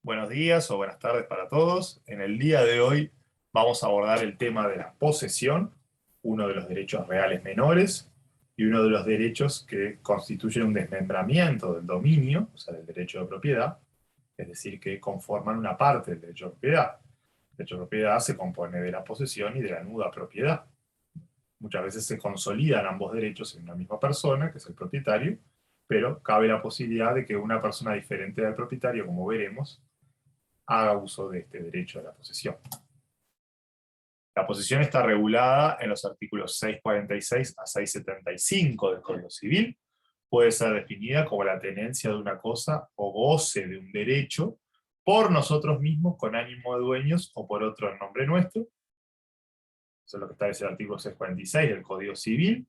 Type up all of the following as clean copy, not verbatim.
Buenos días o buenas tardes para todos. En el día de hoy vamos a abordar el tema de la posesión, uno de los derechos reales menores y uno de los derechos que constituyen un desmembramiento del dominio, o sea, del derecho de propiedad, es decir, que conforman una parte del derecho de propiedad. El derecho de propiedad se compone de la posesión y de la nuda propiedad. Muchas veces se consolidan ambos derechos en una misma persona, que es el propietario, pero cabe la posibilidad de que una persona diferente del propietario, como veremos, haga uso de este derecho a la posesión. La posesión está regulada en los artículos 646 a 675 del Código Civil. Puede ser definida como la tenencia de una cosa o goce de un derecho por nosotros mismos con ánimo de dueños o por otro en nombre nuestro. Eso es lo que establece el artículo 646 del Código Civil.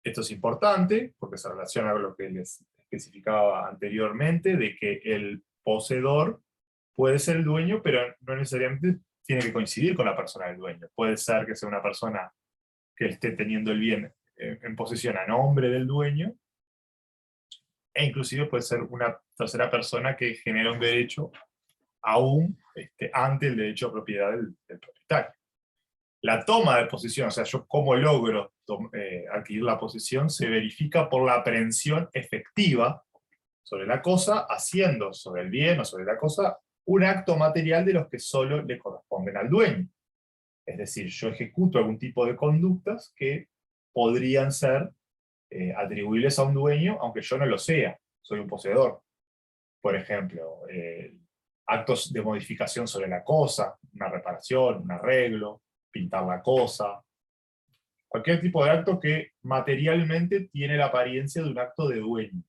Esto es importante porque se relaciona con lo que les especificaba anteriormente, de que el poseedor puede ser el dueño, pero no necesariamente tiene que coincidir con la persona del dueño. Puede ser que sea una persona que esté teniendo el bien en posesión a nombre del dueño, e inclusive puede ser una tercera persona que genera un derecho aún ante el derecho de propiedad del propietario. La toma de posesión, o sea, yo cómo logro adquirir la posesión, se verifica por la aprehensión efectiva sobre la cosa, haciendo sobre el bien o sobre la cosa un acto material de los que solo le corresponden al dueño. Es decir, yo ejecuto algún tipo de conductas que podrían ser atribuibles a un dueño, aunque yo no lo sea, soy un poseedor. Por ejemplo, actos de modificación sobre la cosa, una reparación, un arreglo, pintar la cosa, cualquier tipo de acto que materialmente tiene la apariencia de un acto de dueño.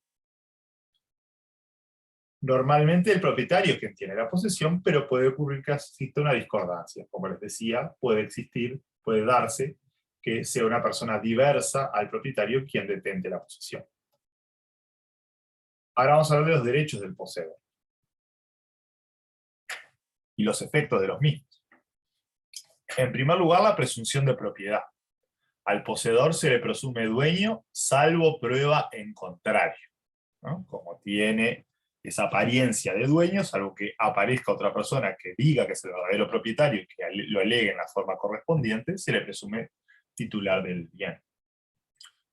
Normalmente el propietario es quien tiene la posesión, pero puede ocurrir que exista una discordancia. Como les decía, puede darse que sea una persona diversa al propietario quien detente la posesión. Ahora vamos a hablar de los derechos del poseedor y los efectos de los mismos. En primer lugar, la presunción de propiedad. Al poseedor se le presume dueño, salvo prueba en contrario, ¿no? Como tiene esa apariencia de dueño, salvo que aparezca otra persona que diga que es el verdadero propietario y que lo alegue en la forma correspondiente, se le presume titular del bien.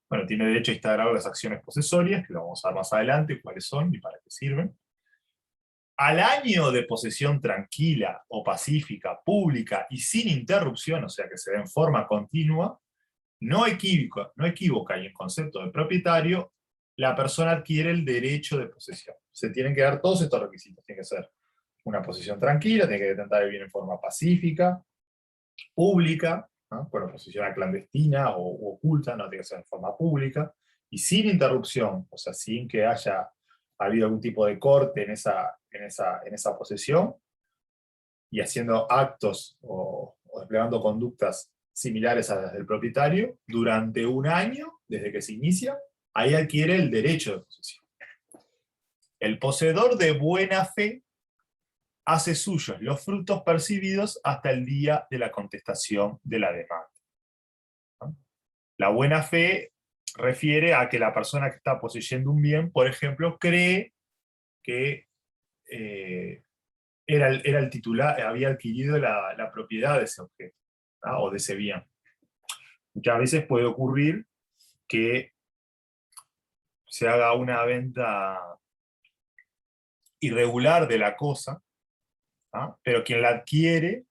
Bueno, tiene derecho a instaurar las acciones posesorias, que lo vamos a ver más adelante, cuáles son y para qué sirven. Al año de posesión tranquila o pacífica, pública y sin interrupción, o sea que se dé en forma continua, no equívoca y en concepto de propietario, la persona adquiere el derecho de posesión. Se tienen que dar todos estos requisitos. Tiene que ser una posesión tranquila, tiene que detentar el bien en forma pacífica, pública, ¿no? Bueno, posesión clandestina o oculta, no tiene que ser en forma pública, y sin interrupción, o sea, sin que haya habido algún tipo de corte en esa posesión, y haciendo actos o desplegando conductas similares a las del propietario, durante un año, desde que se inicia, ahí adquiere el derecho de posesión. El poseedor de buena fe hace suyos los frutos percibidos hasta el día de la contestación de la demanda, ¿no? La buena fe refiere a que la persona que está poseyendo un bien, por ejemplo, cree que era el titular, había adquirido la propiedad de ese objeto, ¿no? O de ese bien. Muchas veces puede ocurrir que se haga una venta irregular de la cosa, ¿no? Pero quien la adquiere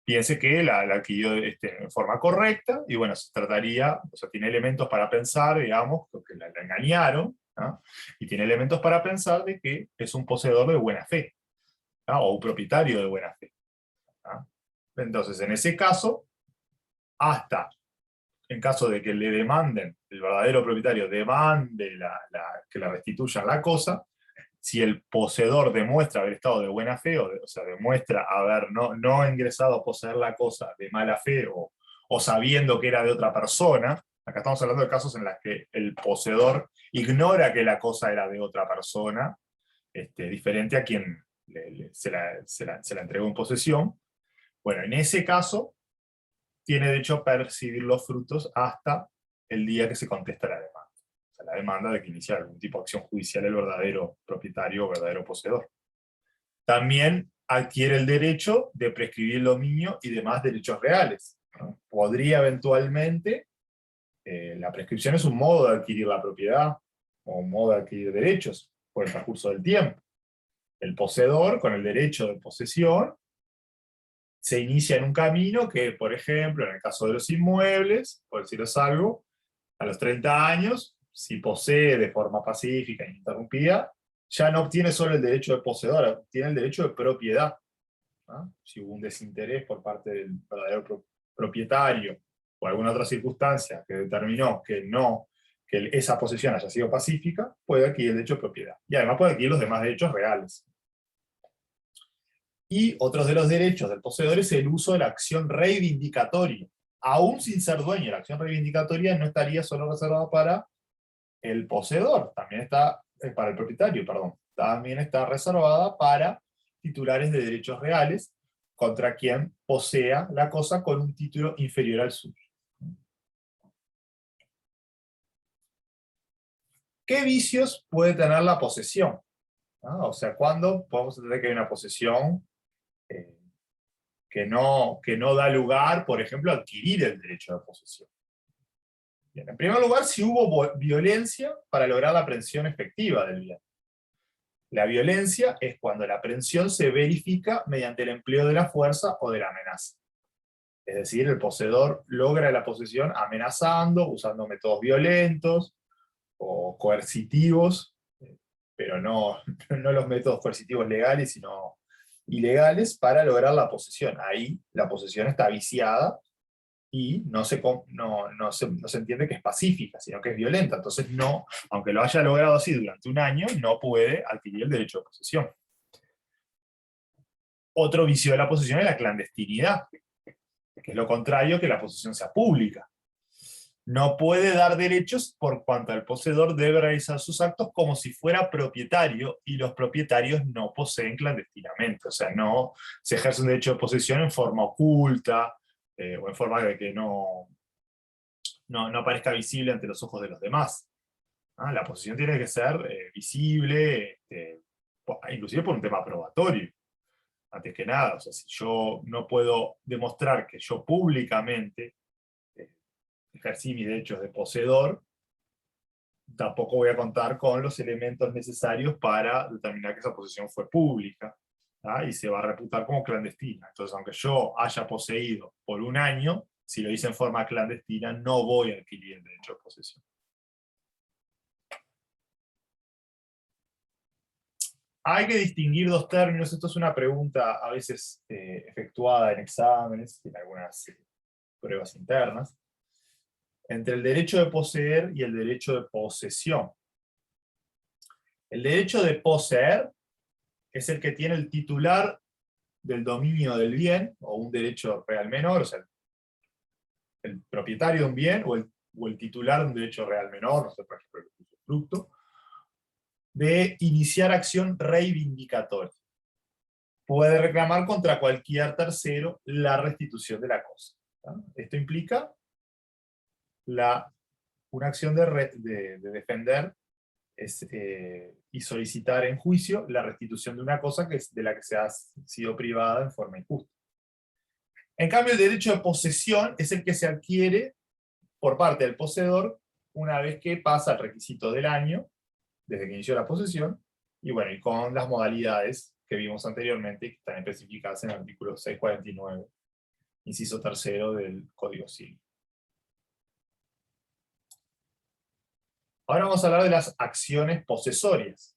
piense que la adquirió en forma correcta, y bueno, se trataría, o sea, tiene elementos para pensar, digamos, que la engañaron, ¿no? Y tiene elementos para pensar de que es un poseedor de buena fe, ¿no? O un propietario de buena fe, ¿no? Entonces, en ese caso, hasta en caso de que le demanden, el verdadero propietario demande que le restituyan la cosa, si el poseedor demuestra haber estado de buena fe, o sea, demuestra haber no ingresado a poseer la cosa de mala fe o sabiendo que era de otra persona, acá estamos hablando de casos en los que el poseedor ignora que la cosa era de otra persona, diferente a quien se la entregó en posesión. Bueno, en ese caso, tiene derecho a percibir los frutos hasta el día que se contesta la demanda. O sea, la demanda de que inicie algún tipo de acción judicial el verdadero propietario o verdadero poseedor. También adquiere el derecho de prescribir el dominio y demás derechos reales, ¿no? Podría eventualmente, la prescripción es un modo de adquirir la propiedad, o un modo de adquirir derechos por el transcurso del tiempo. El poseedor, con el derecho de posesión, se inicia en un camino que, por ejemplo, en el caso de los inmuebles, por deciros algo, a los 30 años, si posee de forma pacífica e ininterrumpida, ya no obtiene solo el derecho de poseedor, obtiene el derecho de propiedad, ¿no? Si hubo un desinterés por parte del verdadero propietario o alguna otra circunstancia que determinó que esa posesión haya sido pacífica, puede adquirir el derecho de propiedad. Y además puede adquirir los demás derechos reales. Y otros de los derechos del poseedor es el uso de la acción reivindicatoria. Aún sin ser dueño, la acción reivindicatoria no estaría solo reservada para el poseedor, también está, para el propietario, perdón, también está reservada para titulares de derechos reales contra quien posea la cosa con un título inferior al suyo. ¿Qué vicios puede tener la posesión? ¿No? O sea, ¿cuándo podemos entender que hay una posesión eh, que no da lugar, por ejemplo, a adquirir el derecho de posesión? Bien, en primer lugar, si hubo violencia para lograr la aprehensión efectiva del bien. La violencia es cuando la aprehensión se verifica mediante el empleo de la fuerza o de la amenaza. Es decir, el poseedor logra la posesión amenazando, usando métodos violentos o coercitivos, pero no, no los métodos coercitivos legales, sino ilegales, para lograr la posesión. Ahí la posesión está viciada y no se entiende que es pacífica, sino que es violenta. Entonces, no, aunque lo haya logrado así durante un año, no puede adquirir el derecho de posesión. Otro vicio de la posesión es la clandestinidad, que es lo contrario que la posesión sea pública. No puede dar derechos por cuanto el poseedor debe realizar sus actos como si fuera propietario, y los propietarios no poseen clandestinamente. O sea, no se ejerce un derecho de posesión en forma oculta, o en forma de que no aparezca visible ante los ojos de los demás. ¿Ah? La posesión tiene que ser visible, inclusive por un tema probatorio. Antes que nada, o sea, si yo no puedo demostrar que yo públicamente ejercí mis derechos de poseedor, tampoco voy a contar con los elementos necesarios para determinar que esa posesión fue pública, ¿tá? Y se va a reputar como clandestina. Entonces, aunque yo haya poseído por un año, si lo hice en forma clandestina, no voy a adquirir el derecho de posesión. Hay que distinguir dos términos. Esto es una pregunta a veces efectuada en exámenes y en algunas pruebas internas, entre el derecho de poseer y el derecho de posesión. El derecho de poseer es el que tiene el titular del dominio del bien, o un derecho real menor, o sea, el propietario de un bien, o el titular de un derecho real menor, no sé, por ejemplo, el usufructo, de iniciar acción reivindicatoria. Puede reclamar contra cualquier tercero la restitución de la cosa, ¿no? Esto implica una acción de defender y solicitar en juicio la restitución de una cosa de la que se ha sido privada en forma injusta. En cambio, el derecho de posesión es el que se adquiere por parte del poseedor una vez que pasa el requisito del año, desde que inició la posesión, y bueno, y con las modalidades que vimos anteriormente, que están especificadas en el artículo 649, inciso tercero del Código Civil. Ahora vamos a hablar de las acciones posesorias,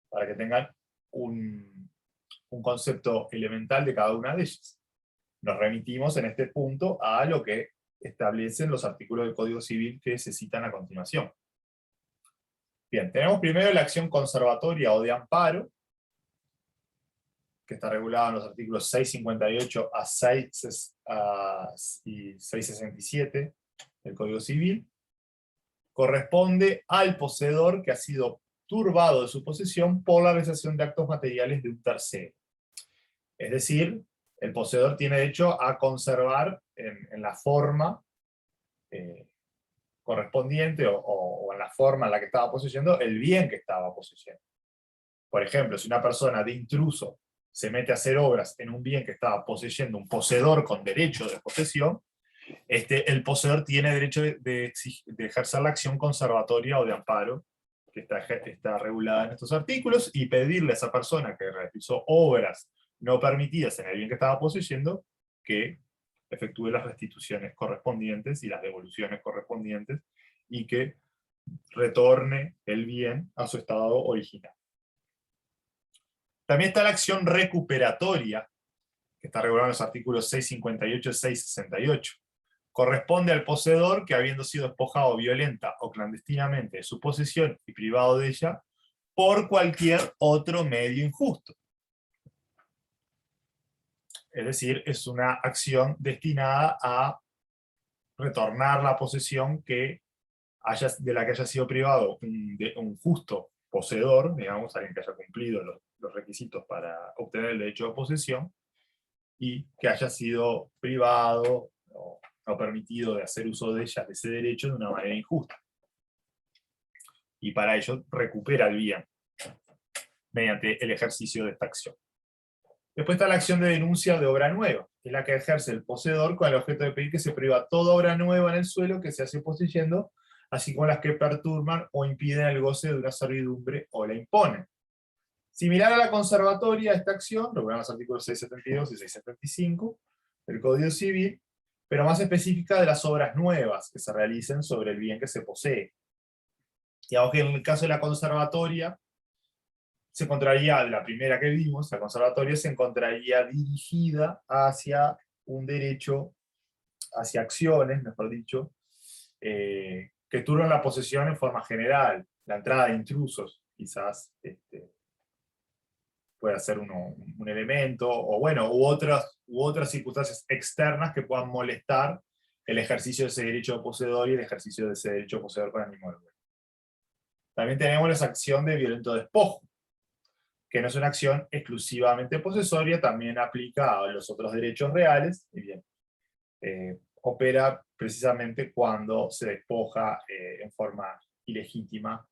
para que tengan un concepto elemental de cada una de ellas. Nos remitimos en este punto a lo que establecen los artículos del Código Civil que se citan a continuación. Bien, tenemos primero la acción conservatoria o de amparo, que está regulada en los artículos 658 y 667 del Código Civil. Corresponde al poseedor que ha sido turbado de su posesión por la realización de actos materiales de un tercero. Es decir, el poseedor tiene derecho a conservar en la forma correspondiente o en la forma en la que estaba poseyendo el bien que estaba poseyendo. Por ejemplo, si una persona de intruso se mete a hacer obras en un bien que estaba poseyendo un poseedor con derecho de posesión, el poseedor tiene derecho de ejercer la acción conservatoria o de amparo que está regulada en estos artículos y pedirle a esa persona que realizó obras no permitidas en el bien que estaba poseyendo que efectúe las restituciones correspondientes y las devoluciones correspondientes y que retorne el bien a su estado original. También está la acción recuperatoria, que está regulada en los artículos 658 y 668. Corresponde al poseedor que, habiendo sido despojado violenta o clandestinamente de su posesión y privado de ella, por cualquier otro medio injusto. Es decir, es una acción destinada a retornar la posesión de la que haya sido privado un justo poseedor, digamos, alguien que haya cumplido los requisitos para obtener el derecho de posesión, y que haya sido privado o no permitido de hacer uso de ese derecho de una manera injusta. Y para ello recupera el bien mediante el ejercicio de esta acción. Después está la acción de denuncia de obra nueva, que es la que ejerce el poseedor con el objeto de pedir que se prohíba toda obra nueva en el suelo que se hace poseyendo, así como las que perturban o impiden el goce de una servidumbre o la imponen. Similar a la conservatoria, esta acción, regulada en los artículos 672 y 675 del Código Civil, pero más específica de las obras nuevas que se realicen sobre el bien que se posee. Y aunque en el caso de la conservatoria, se encontraría, la primera que vimos, la conservatoria se encontraría dirigida hacia un derecho, hacia acciones, mejor dicho, que turban la posesión en forma general, la entrada de intrusos, quizás puede ser un elemento, o bueno, u otras circunstancias externas que puedan molestar el ejercicio de ese derecho poseedor y el ejercicio de ese derecho poseedor con ánimo de lucro. También tenemos la acción de violento despojo, que no es una acción exclusivamente posesoria, también aplica a los otros derechos reales, y bien, opera precisamente cuando se despoja en forma ilegítima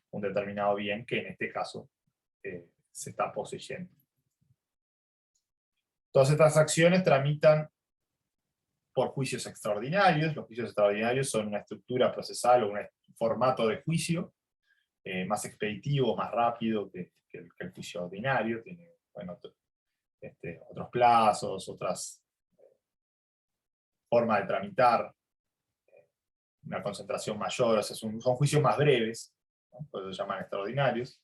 un determinado bien que en este caso se está poseyendo. Todas estas acciones tramitan por juicios extraordinarios. Los juicios extraordinarios son una estructura procesal o un formato de juicio más expeditivo, más rápido que el juicio ordinario. Tiene bueno, otros plazos, otras formas de tramitar, una concentración mayor, o sea, son juicios más breves, ¿no? Por eso se llaman extraordinarios.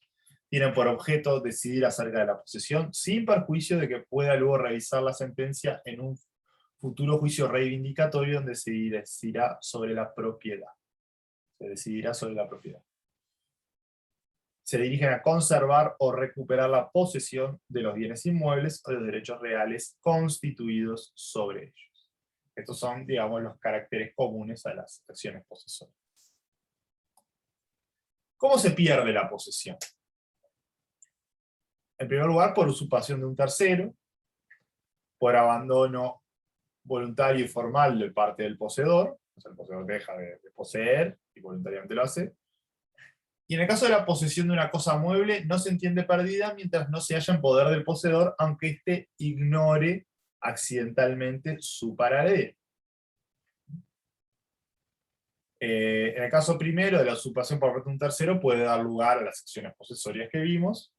Tienen por objeto decidir acerca de la posesión, sin perjuicio de que pueda luego revisar la sentencia en un futuro juicio reivindicatorio donde se decidirá sobre la propiedad. Se decidirá sobre la propiedad. Se dirigen a conservar o recuperar la posesión de los bienes inmuebles o de los derechos reales constituidos sobre ellos. Estos son, digamos, los caracteres comunes a las acciones posesorias. ¿Cómo se pierde la posesión? En primer lugar, por usurpación de un tercero, por abandono voluntario y formal de parte del poseedor, o sea, el poseedor deja de poseer y voluntariamente lo hace. Y en el caso de la posesión de una cosa mueble, no se entiende perdida mientras no se halla en poder del poseedor, aunque éste ignore accidentalmente su paradero. En el caso primero de la usurpación por parte de un tercero puede dar lugar a las acciones posesorias que vimos.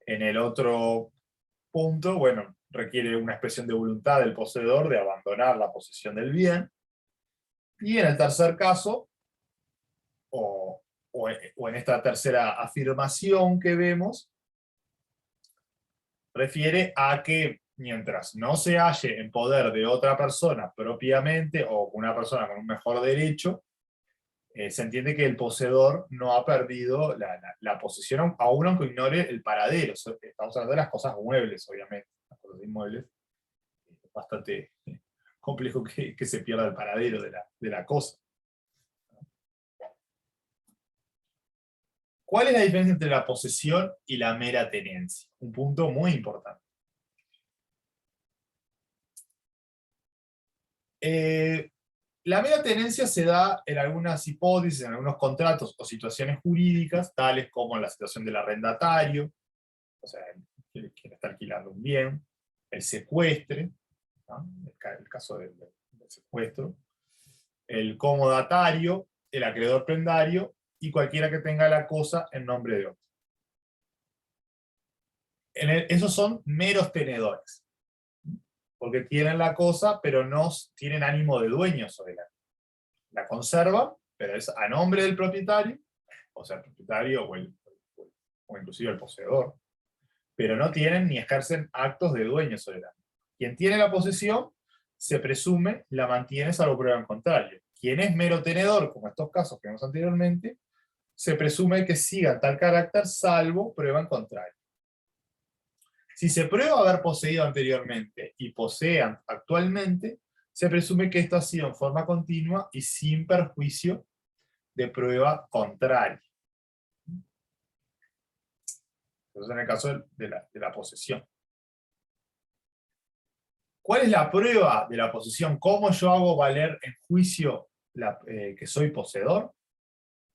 En el otro punto, bueno, requiere una expresión de voluntad del poseedor de abandonar la posesión del bien. Y en el tercer caso, o en esta tercera afirmación que vemos, refiere a que mientras no se halle en poder de otra persona propiamente, o una persona con un mejor derecho, se entiende que el poseedor no ha perdido la posesión, aún aunque ignore el paradero. Estamos hablando de las cosas muebles, obviamente. Las cosas inmuebles es bastante complejo que se pierda el paradero de la cosa. ¿Cuál es la diferencia entre la posesión y la mera tenencia? Un punto muy importante. La mera tenencia se da en algunas hipótesis, en algunos contratos o situaciones jurídicas, tales como la situación del arrendatario, o sea, quien está alquilando un bien, el secuestre, ¿no? El caso del secuestro, el comodatario, el acreedor prendario, y cualquiera que tenga la cosa en nombre de otro. Esos son meros tenedores, porque tienen la cosa, pero no tienen ánimo de dueño sobre la conserva, pero es a nombre del propietario, o sea, el propietario o inclusive el poseedor, pero no tienen ni ejercen actos de dueño sobre la. Quien tiene la posesión, se presume, la mantiene salvo prueba en contrario. Quien es mero tenedor, como estos casos que vimos anteriormente, se presume que siga tal carácter salvo prueba en contrario. Si se prueba haber poseído anteriormente y posean actualmente, se presume que esto ha sido en forma continua y sin perjuicio de prueba contraria. Entonces, en el caso de la posesión. ¿Cuál es la prueba de la posesión? ¿Cómo yo hago valer en juicio que soy poseedor?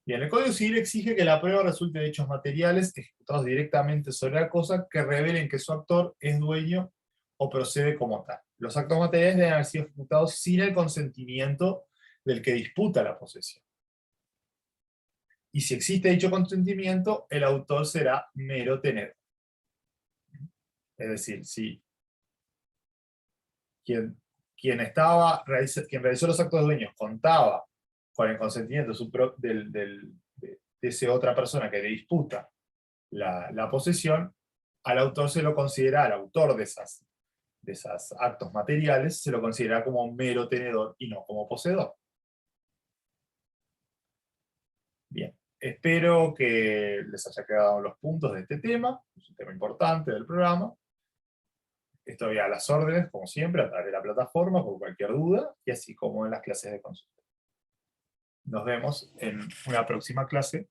Bien, el Código Civil exige que la prueba resulte de hechos materiales ejecutados directamente sobre la cosa que revelen que su actor es dueño o procede como tal. Los actos materiales deben haber sido ejecutados sin el consentimiento del que disputa la posesión. Y si existe dicho consentimiento, el autor será mero tenedor. Es decir, si quien realizó los actos de dueños contaba con el consentimiento de esa otra persona que le disputa la posesión, al autor se lo considera, al autor de esos actos materiales, se lo considera como mero tenedor y no como poseedor. Bien, espero que les haya quedado los puntos de este tema, es un tema importante del programa. Estoy a las órdenes, como siempre, a través de la plataforma, por cualquier duda, y así como en las clases de consulta. Nos vemos en una próxima clase